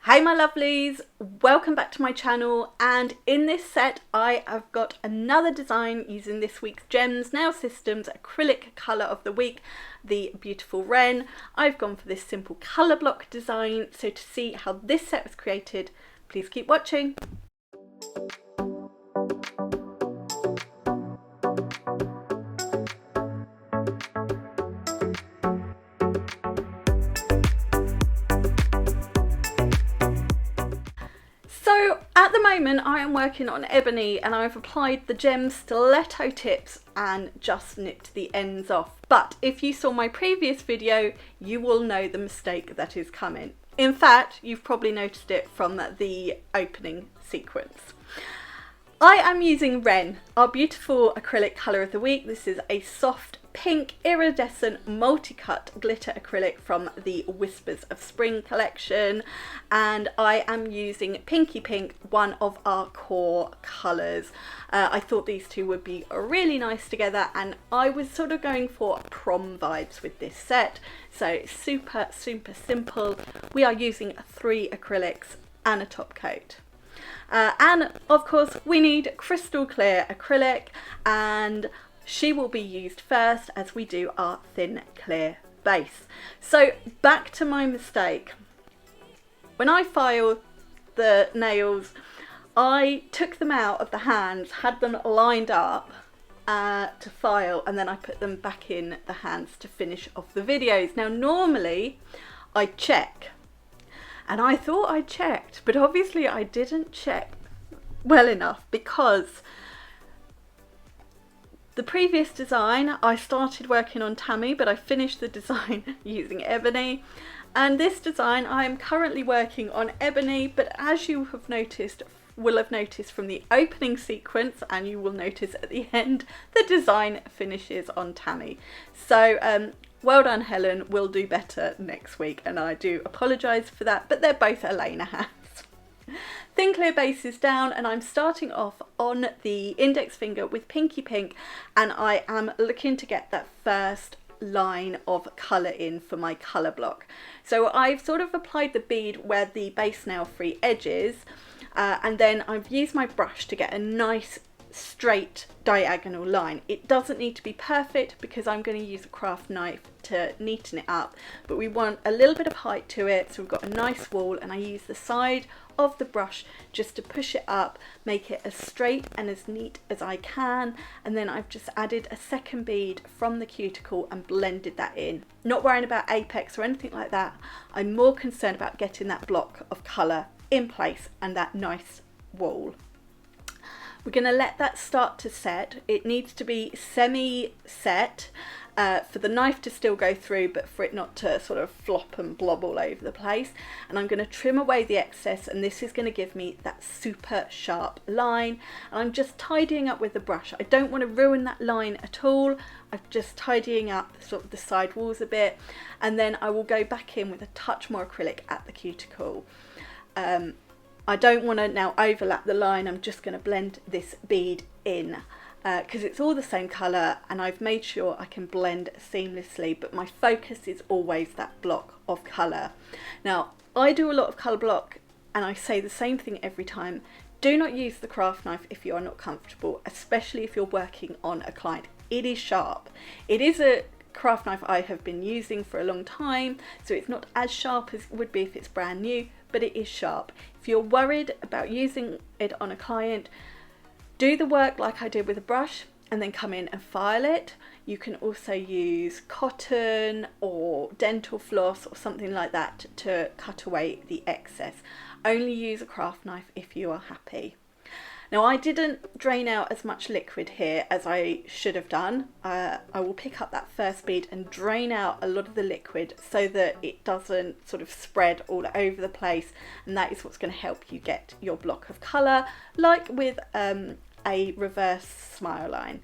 Hey my lovelies, welcome back to my channel, and in this set I have got another design using this week's Gems Nail Systems acrylic colour of the week, the beautiful Wren. I've gone for this simple colour block design, so to see how this set was created, please keep watching. So at the moment I am working on ebony and I've applied the gem stiletto tips and just nipped the ends off. But if you saw my previous video, you will know the mistake that is coming. In fact, you've probably noticed it from the opening sequence. I am using Wren, our beautiful acrylic colour of the week. This is a soft pink iridescent multi-cut glitter acrylic from the Whispers of Spring collection, and I am using Pinky Pink, one of our core colours. I thought these two would be really nice together, and I was sort of going for prom vibes with this set. So super simple. We are using 3 acrylics and a top coat. And of course we need crystal clear acrylic, and she will be used first as we do our thin clear base. So back to my mistake. When I filed the nails, I took them out of the hands, had them lined up to file, and then I put them back in the hands to finish off the videos. Now normally I check, and I thought I checked, but obviously I didn't check well enough, because the previous design I started working on Tammy, but I finished the design using ebony, and this design I am currently working on ebony, but as you will have noticed from the opening sequence, and you will notice at the end, the design finishes on Tammy. So well done Helen, we'll do better next week, and I do apologise for that, but they're both Elena hands. Thin clear base is down, and I'm starting off on the index finger with Pinky Pink, and I am looking to get that first line of colour in for my colour block. So I've sort of applied the bead where the base nail free edge is, and then I've used my brush to get a nice straight diagonal line. It doesn't need to be perfect because I'm going to use a craft knife to neaten it up, but we want a little bit of height to it, so we've got a nice wall, and I use the side of the brush just to push it up, make it as straight and as neat as I can, and then I've just added a second bead from the cuticle and blended that in. Not worrying about apex or anything like that, I'm more concerned about getting that block of colour in place and that nice wall. We're going to let that start to set. It needs to be semi-set for the knife to still go through, but for it not to sort of flop and blob all over the place. And I'm going to trim away the excess, and this is going to give me that super sharp line. And I'm just tidying up with the brush. I don't want to ruin that line at all. I'm just tidying up sort of the side walls a bit, and then I will go back in with a touch more acrylic at the cuticle. I don't want to now overlap the line. I'm just going to blend this bead in because it's all the same colour, and I've made sure I can blend seamlessly, but my focus is always that block of colour. Now I do a lot of colour block, and I say the same thing every time. Do not use the craft knife if you are not comfortable, especially if you're working on a client. It is sharp. It is a craft knife I have been using for a long time, so it's not as sharp as it would be if it's brand new, but it is sharp. If you're worried about using it on a client, do the work like I did with a brush and then come in and file it. You can also use cotton or dental floss or something like that to cut away the excess. Only use a craft knife if you are happy. Now I didn't drain out as much liquid here as I should have done. I will pick up that first bead and drain out a lot of the liquid so that it doesn't sort of spread all over the place, and that is what's going to help you get your block of colour, like with a reverse smile line.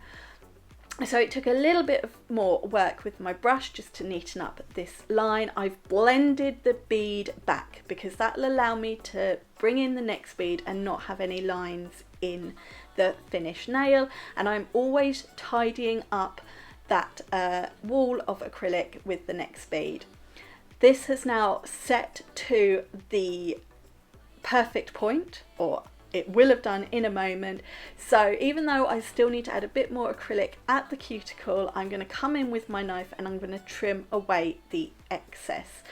So it took a little bit of more work with my brush just to neaten up this line. I've blended the bead back because that will allow me to bring in the next bead and not have any lines in the finished nail. And I'm always tidying up that wall of acrylic with the next bead. This has now set to the perfect point, or it will have done in a moment. So even though I still need to add a bit more acrylic at the cuticle, I'm going to come in with my knife and I'm going to trim away the excess.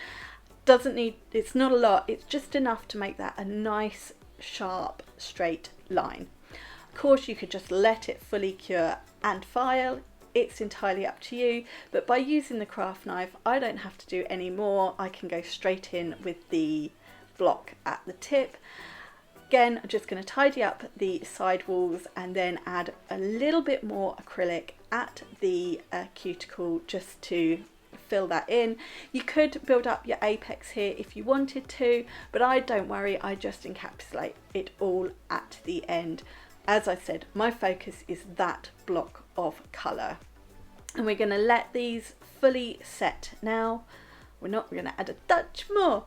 Doesn't need, it's not a lot, it's just enough to make that a nice sharp straight line. Of course you could just let it fully cure and file, it's entirely up to you, but by using the craft knife I don't have to do any more. I can go straight in with the block at the tip. Again, I'm just going to tidy up the side walls and then add a little bit more acrylic at the cuticle just to fill that in. You could build up your apex here if you wanted to, but I don't worry, I just encapsulate it all at the end. As I said, my focus is that block of colour, and we're going to let these fully set now. We're going to add a touch more,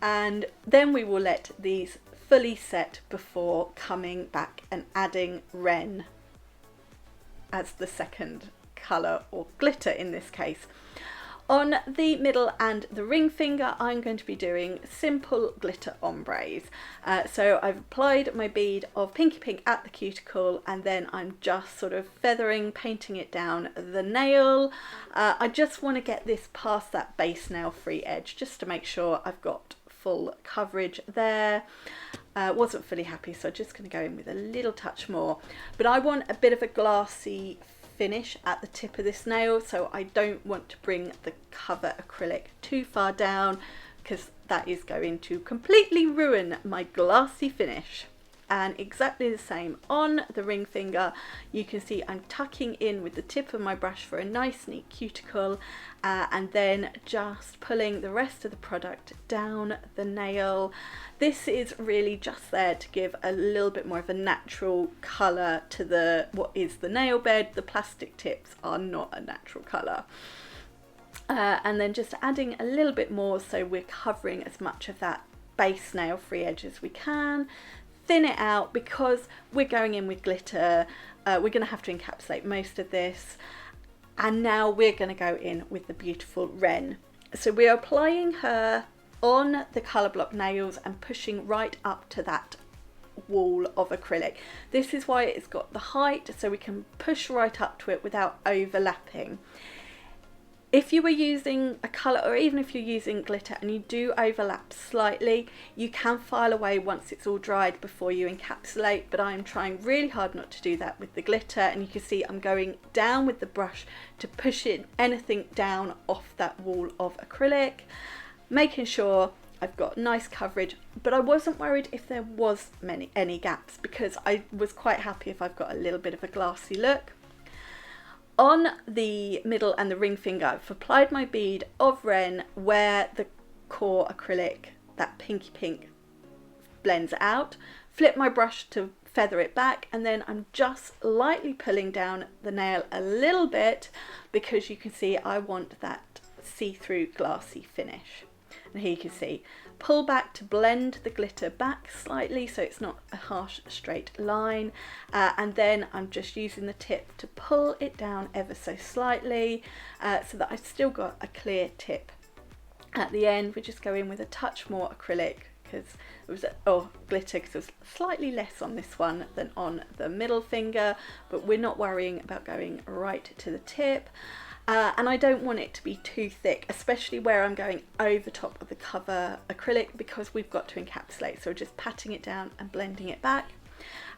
and then we will let these fully set before coming back and adding Wren as the second colour, or glitter in this case. On the middle and the ring finger I'm going to be doing simple glitter ombres. So I've applied my bead of pinky pink at the cuticle, and then I'm just sort of feathering, painting it down the nail. I just want to get this past that base nail free edge just to make sure I've got full coverage there. Wasn't fully happy, so I'm just going to go in with a little touch more, but I want a bit of a glassy finish at the tip of this nail, so I don't want to bring the cover acrylic too far down because that is going to completely ruin my glassy finish. And exactly the same on the ring finger. You can see I'm tucking in with the tip of my brush for a nice neat cuticle, and then just pulling the rest of the product down the nail. This is really just there to give a little bit more of a natural colour to what is the nail bed. The plastic tips are not a natural colour. And then just adding a little bit more so we're covering as much of that base nail free edge as we can. Thin it out because we're going in with glitter. We're going to have to encapsulate most of this, and now we're going to go in with the beautiful Wren. So we're applying her on the Colourblock nails and pushing right up to that wall of acrylic. This is why it's got the height, so we can push right up to it without overlapping. If you were using a colour, or even if you're using glitter and you do overlap slightly, you can file away once it's all dried before you encapsulate, but I'm trying really hard not to do that with the glitter, and you can see I'm going down with the brush to push anything down off that wall of acrylic, making sure I've got nice coverage, but I wasn't worried if there was any gaps because I was quite happy if I've got a little bit of a glassy look. On the middle and the ring finger, I've applied my bead of Wren where the core acrylic, that pinky pink, blends out. Flip my brush to feather it back, and then I'm just lightly pulling down the nail a little bit because you can see I want that see-through glassy finish. And here you can see, pull back to blend the glitter back slightly so it's not a harsh straight line, and then I'm just using the tip to pull it down ever so slightly so that I've still got a clear tip. At the end we just go in with a touch more acrylic because it was glitter, because it was slightly less on this one than on the middle finger, but we're not worrying about going right to the tip. And I don't want it to be too thick, especially where I'm going over top of the cover acrylic, because we've got to encapsulate. So just patting it down and blending it back.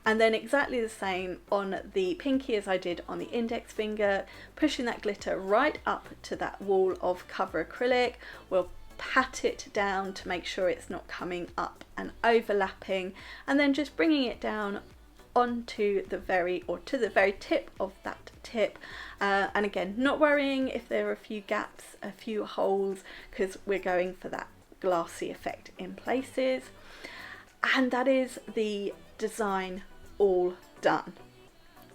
And then exactly the same on the pinky as I did on the index finger, pushing that glitter right up to that wall of cover acrylic. We'll pat it down to make sure it's not coming up and overlapping, and then just bringing it down onto the very tip of that tip, and again not worrying if there are a few gaps, a few holes, because we're going for that glassy effect in places. And that is the design all done.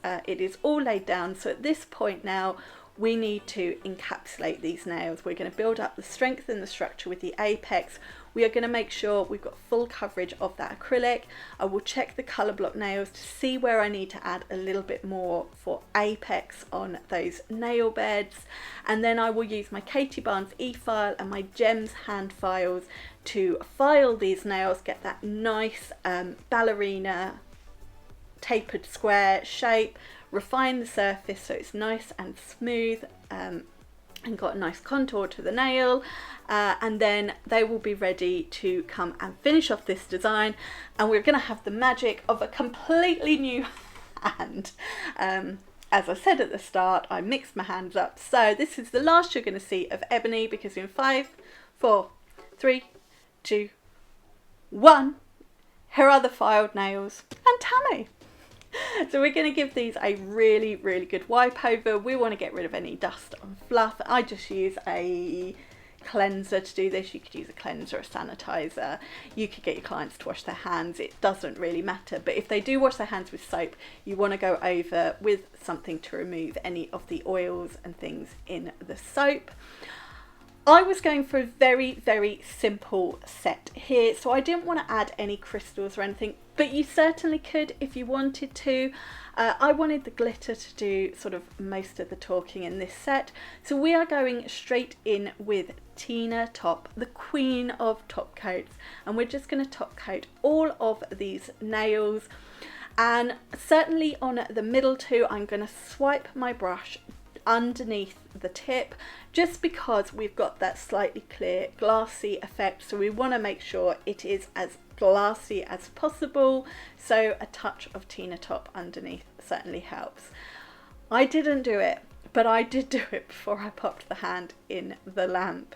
It is all laid down, so at this point now we need to encapsulate these nails. We're going to build up the strength and the structure with the apex. we are going to make sure we've got full coverage of that acrylic. I will check the Colourblock nails to see where I need to add a little bit more for apex on those nail beds, and then I will use my Katie Barnes e-file and my Gems hand files to file these nails, get that nice ballerina tapered square shape, refine the surface so it's nice and smooth and got a nice contour to the nail, and then they will be ready to come and finish off this design, and we're going to have the magic of a completely new hand. As I said at the start, I mixed my hands up, so this is the last you're going to see of Ebony, because in 5, 4, 3, 2, 1, here are the filed nails and Tammy. So we're going to give these a really good wipe over. We want to get rid of any dust and fluff. I just use a cleanser to do this. You could use a cleanser, a sanitizer. You could get your clients to wash their hands. It doesn't really matter. But if they do wash their hands with soap, you want to go over with something to remove any of the oils and things in the soap. I was going for a very simple set here, so I didn't want to add any crystals or anything, but you certainly could if you wanted to. I wanted the glitter to do sort of most of the talking in this set, so we are going straight in with Tina Top, the queen of top coats, and we're just going to top coat all of these nails, and certainly on the middle two I'm going to swipe my brush underneath the tip, just because we've got that slightly clear glassy effect, so we want to make sure it is as glassy as possible, so a touch of Tina Top underneath certainly helps. I didn't do it, but I did do it before I popped the hand in the lamp.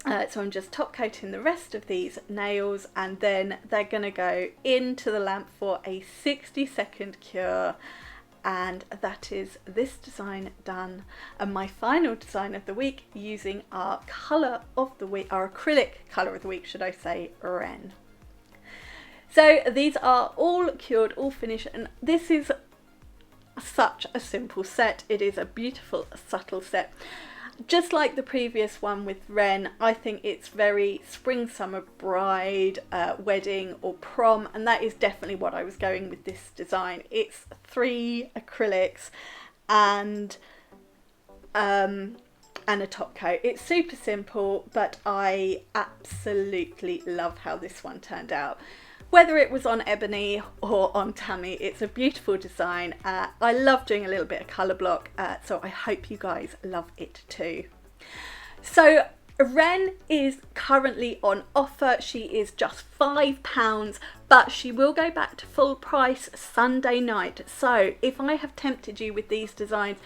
So I'm just top coating the rest of these nails, and then they're going to go into the lamp for a 60-second cure. And that is this design done, and my final design of the week using our colour of the week, our acrylic colour of the week should I say, Wren. So these are all cured, all finished, and this is such a simple set. It is a beautiful subtle set. Just like the previous one with Wren, I think it's very spring, summer, bride, wedding or prom, and that is definitely what I was going with this design. It's 3 acrylics and a top coat. It's super simple, but I absolutely love how this one turned out. Whether it was on Ebony or on Tammy, it's a beautiful design. I love doing a little bit of colour block, so I hope you guys love it too. So Wren is currently on offer. She is just £5, but she will go back to full price Sunday night. So if I have tempted you with these designs,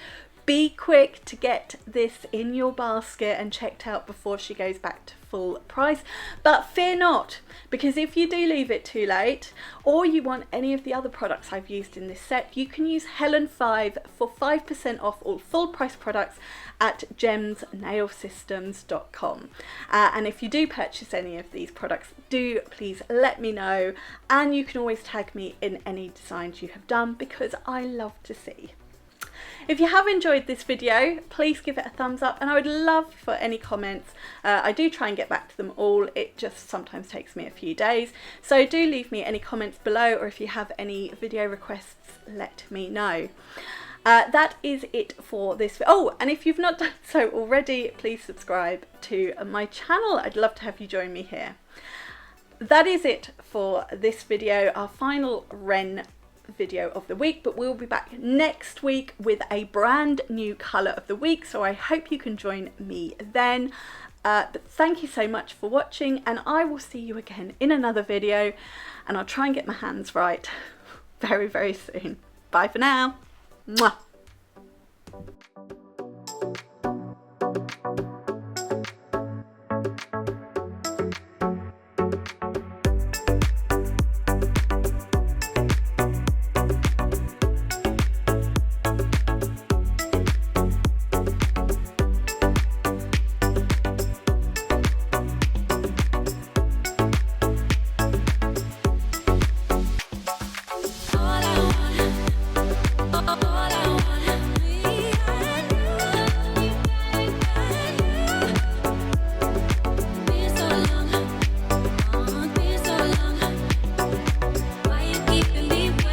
be quick to get this in your basket and checked out before she goes back to full price. But fear not, because if you do leave it too late, or you want any of the other products I've used in this set, you can use Helen 5 for 5% off all full price products at gemsnailsystems.com. And if you do purchase any of these products, do please let me know, and you can always tag me in any designs you have done, because I love to see. If you have enjoyed this video, please give it a thumbs up, and I would love for any comments. I do try and get back to them all. It just sometimes takes me a few days. So do leave me any comments below, or if you have any video requests, let me know. That is it for this. Oh, and if you've not done so already, please subscribe to my channel. I'd love to have you join me here. That is it for this video, our final Wren video of the week, but we'll be back next week with a brand new colour of the week, so I hope you can join me then. But thank you so much for watching, and I will see you again in another video, and I'll try and get my hands right very soon. Bye for now. Mwah.